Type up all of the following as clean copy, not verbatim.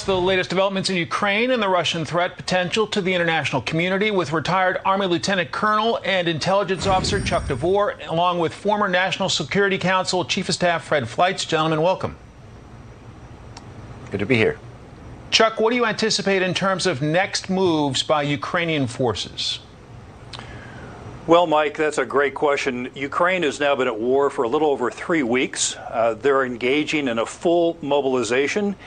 the latest developments in Ukraine and the Russian threat potential to the international community with retired Army Lieutenant Colonel and Intelligence Officer Chuck DeVore, along with former National Security Council Chief of Staff Fred Fleitz. Gentlemen, welcome. Good to be here. Chuck, what do you anticipate in terms of next moves by Ukrainian forces? Well, Mike, that's a great question. Ukraine has now been at war for a little over 3 weeks. They're engaging in a full mobilization.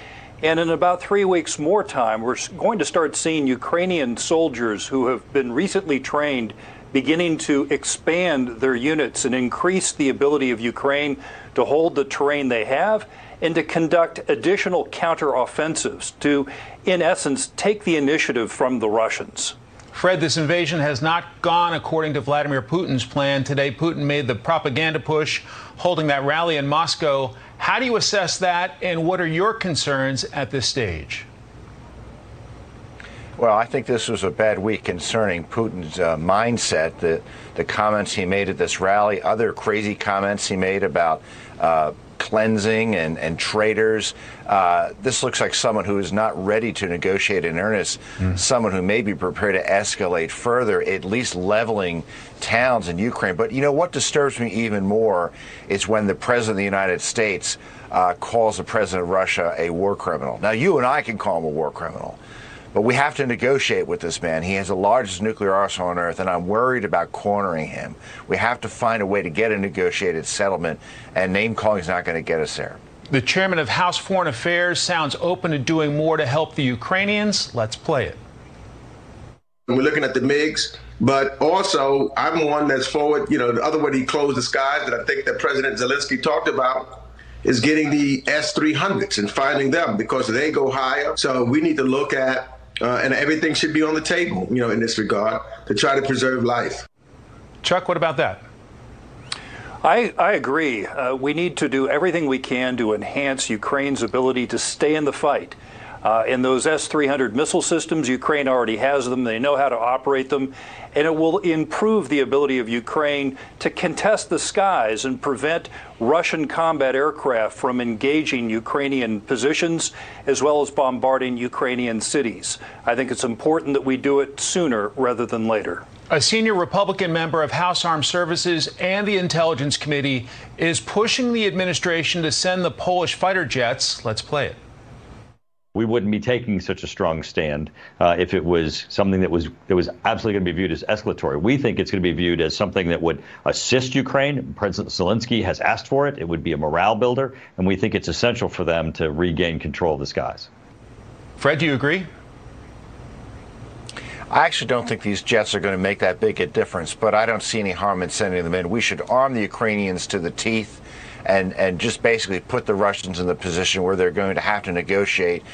And in about 3 weeks more time, we're going to start seeing Ukrainian soldiers who have been recently trained beginning to expand their units and increase the ability of Ukraine to hold the terrain they have and to conduct additional counteroffensives to, in essence, take the initiative from the Russians. Fred, this invasion has not gone according to Vladimir Putin's plan. Today, Putin made the propaganda push, holding that rally in Moscow. How do you assess that, and what are your concerns at this stage? Well, I think this was a bad week concerning Putin's mindset, the comments he made at this rally, other crazy comments he made about cleansing and traitors. This looks like someone who is not ready to negotiate in earnest, someone who may be prepared to escalate further, at least leveling towns in Ukraine. But you know what disturbs me even more is when the President of the United States calls the President of Russia a war criminal. Now, you and I can call him a war criminal, but we have to negotiate with this man. He has the largest nuclear arsenal on Earth, and I'm worried about cornering him. We have to find a way to get a negotiated settlement, and name-calling is not going to get us there. The chairman of House Foreign Affairs sounds open to doing more to help the Ukrainians. Let's play it. We're looking at the MiGs, but also I'm one that's forward, the other way to close the skies that I think that President Zelensky talked about is getting the S-300s and finding them because they go higher. So we need to look at and everything should be on the table, in this regard, to try to preserve life. Chuck, what about that? I agree. We need to do everything we can to enhance Ukraine's ability to stay in the fight. In those S-300 missile systems, Ukraine already has them. They know how to operate them. And it will improve the ability of Ukraine to contest the skies and prevent Russian combat aircraft from engaging Ukrainian positions, as well as bombarding Ukrainian cities. I think it's important that we do it sooner rather than later. A senior Republican member of House Armed Services and the Intelligence Committee is pushing the administration to send the Polish fighter jets. Let's play it. We wouldn't be taking such a strong stand if it was something that was absolutely going to be viewed as escalatory. We think it's going to be viewed as something that would assist Ukraine. President Zelensky has asked for it. It would be a morale builder, and we think it's essential for them to regain control of the skies. Fred, do you agree? I actually don't think these jets are going to make that big a difference, but I don't see any harm in sending them in. We should arm the Ukrainians to the teeth and just basically put the Russians in the position where they're going to have to negotiate.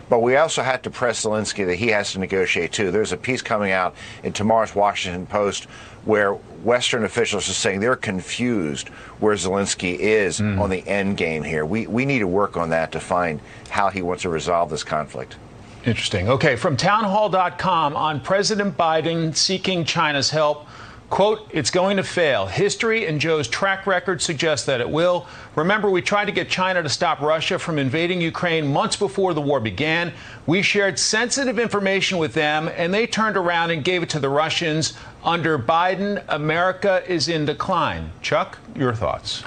But we also have to press Zelensky that he has to negotiate too. There's a piece coming out in tomorrow's Washington Post where Western officials are saying they're confused where Zelensky is on the end game here. We need to work on that to find how he wants to resolve this conflict. Interesting. Okay, from townhall.com on President Biden seeking China's help. Quote, it's going to fail. History and Joe's track record suggests that it will. Remember, we tried to get China to stop Russia from invading Ukraine months before the war began. We shared sensitive information with them, and they turned around and gave it to the Russians. Under Biden, America is in decline. Chuck, your thoughts?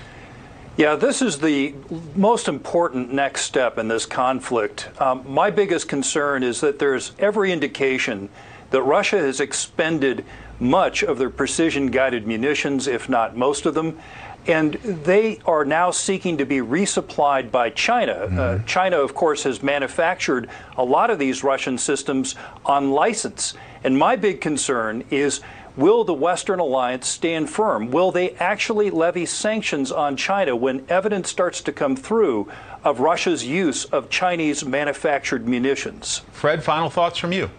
Yeah, this is the most important next step in this conflict. My biggest concern is that there's every indication that Russia has expended much of their precision-guided munitions, if not most of them, and they are now seeking to be resupplied by China. China, of course, has manufactured a lot of these Russian systems on license. And my big concern is, will the Western alliance stand firm? Will they actually levy sanctions on China when evidence starts to come through of Russia's use of Chinese manufactured munitions? Fred, final thoughts from you.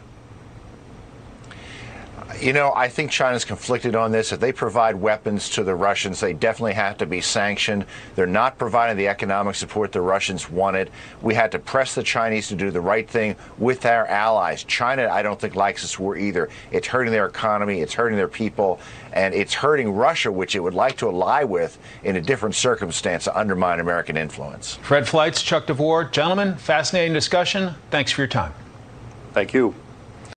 You know, I think China's conflicted on this. If they provide weapons to the Russians, they definitely have to be sanctioned. They're not providing the economic support the Russians wanted. We had to press the Chinese to do the right thing with our allies. China, I don't think, likes this war either. It's hurting their economy, it's hurting their people, and it's hurting Russia, which it would like to ally with in a different circumstance to undermine American influence. Fred Fleitz, Chuck DeVore, gentlemen, fascinating discussion. Thanks for your time. Thank you.